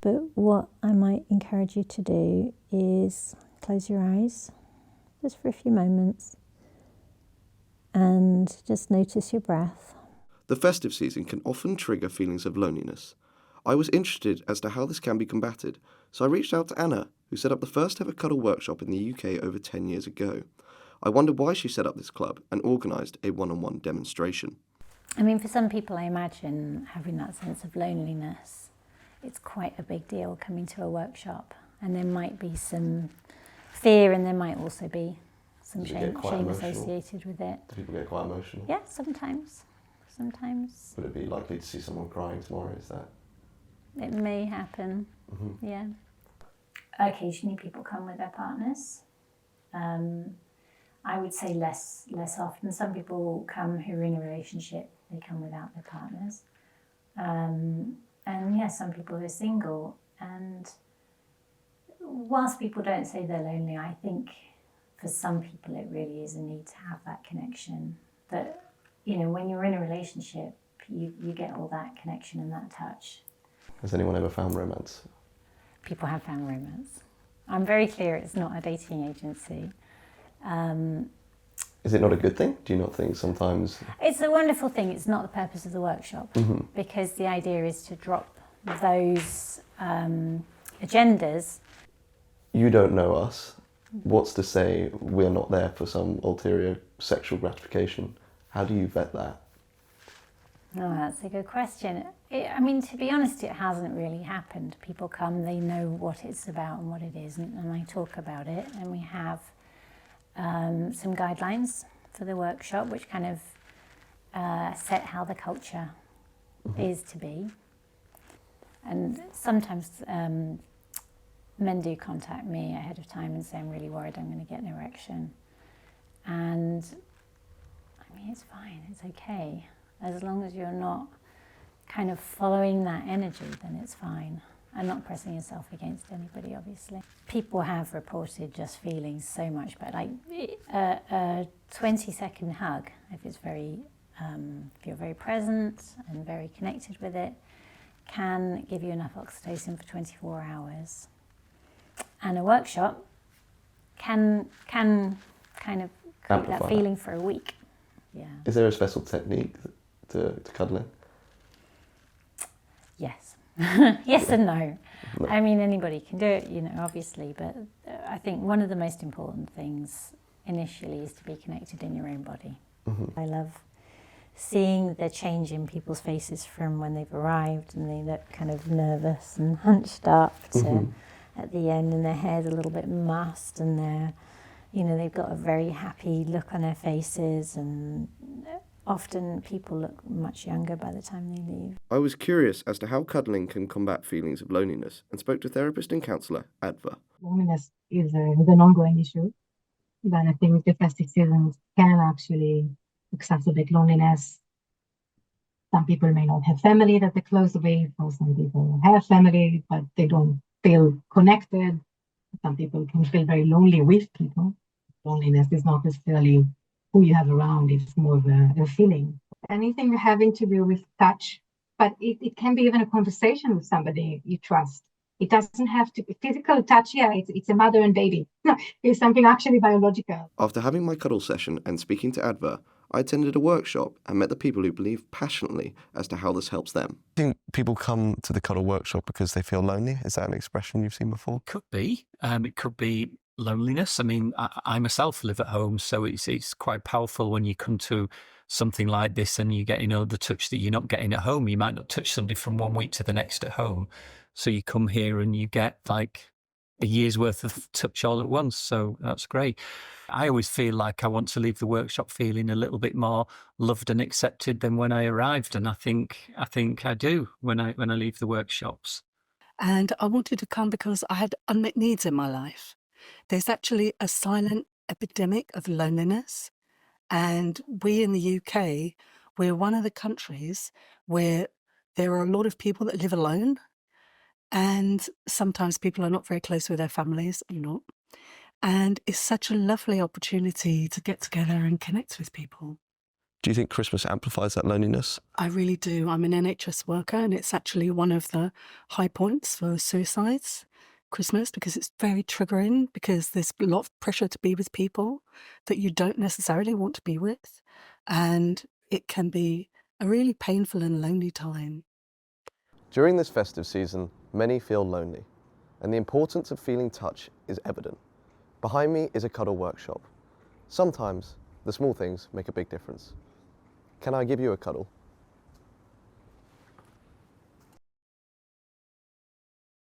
But what I might encourage you to do is close your eyes just for a few moments and just notice your breath. The festive season can often trigger feelings of loneliness. I was interested as to how this can be combated, so I reached out to Anna, who set up the first ever cuddle workshop in the UK over 10 years ago. I wondered why she set up this club and organised a one-on-one demonstration. I mean, for some people, I imagine having that sense of loneliness, it's quite a big deal coming to a workshop, and there might be some fear and there might also be some shame associated with it. Do people get quite emotional? Yeah, sometimes. Would it be likely to see someone crying tomorrow? Is that? It may happen, yeah. Occasionally people come with their partners. I would say less often. Some people come who are in a relationship, they come without their partners. And yeah, some people are single. And whilst people don't say they're lonely, I think for some people it really is a need to have that connection. That, you know, when you're in a relationship, you get all that connection and that touch. Has anyone ever found romance? People have found romance. I'm very clear it's not a dating agency. Is it not a good thing? Do you not think sometimes? It's a wonderful thing. It's not the purpose of the workshop, because the idea is to drop those agendas. You don't know us. What's to say we're not there for some ulterior sexual gratification? How do you vet that? Oh, that's a good question. I mean, to be honest, it hasn't really happened. People come, they know what it's about and what it isn't, and I talk about it, and we have some guidelines for the workshop which kind of set how the culture is to be. And sometimes men do contact me ahead of time and say, I'm really worried I'm going to get an erection. And I mean, it's fine, it's okay. As long as you're not kind of following that energy, then it's fine. And not pressing yourself against anybody, obviously. People have reported just feeling so much better. Like a 20-second hug, if it's very, if you're very present and very connected with it, can give you enough oxytocin for 24 hours. And a workshop can kind of create that feeling for a week. Yeah. Is there a special technique to cuddling? Yes. Yes and no. I mean, anybody can do it, you know, obviously, but I think one of the most important things initially is to be connected in your own body. I love seeing the change in people's faces from when they've arrived and they look kind of nervous and hunched up to at the end, and their hair's a little bit mussed, and they're, you know, they've got a very happy look on their faces, and often people look much younger by the time they leave. I was curious as to how cuddling can combat feelings of loneliness and spoke to therapist and counsellor Adva. Loneliness is an ongoing issue. Then I think the festive seasons can actually exacerbate loneliness. Some people may not have family that they're close with, or some people have family but they don't feel connected. Some people can feel very lonely with people. Loneliness is not necessarily who you have around, it's more of a feeling. Anything having to do with touch, but it can be even a conversation with somebody you trust. It doesn't have to be physical touch. Yeah, it's a mother and baby. It's something actually biological. After having my cuddle session and speaking to Adva, I attended a workshop and met the people who believe passionately as to how this helps them. I think people come to the cuddle workshop because they feel lonely. Is that an expression you've seen before? Could be. It could be loneliness. I mean, I myself live at home, so it's quite powerful when you come to something like this and you get, you know, the touch that you're not getting at home. You might not touch somebody from one week to the next at home. So you come here and you get like a year's worth of touch all at once. So that's great. I always feel like I want to leave the workshop feeling a little bit more loved and accepted than when I arrived. And I think I do when I leave the workshops. And I wanted to come because I had unmet needs in my life. There's actually a silent epidemic of loneliness. And we in the UK, we're one of the countries where there are a lot of people that live alone. And sometimes people are not very close with their families, or not. And it's such a lovely opportunity to get together and connect with people. Do you think Christmas amplifies that loneliness? I really do. I'm an NHS worker, and it's actually one of the high points for suicides, Christmas, because it's very triggering, because there's a lot of pressure to be with people that you don't necessarily want to be with. And it can be a really painful and lonely time. During this festive season, many feel lonely, and the importance of feeling touch is evident. Behind me is a cuddle workshop. Sometimes, the small things make a big difference. Can I give you a cuddle?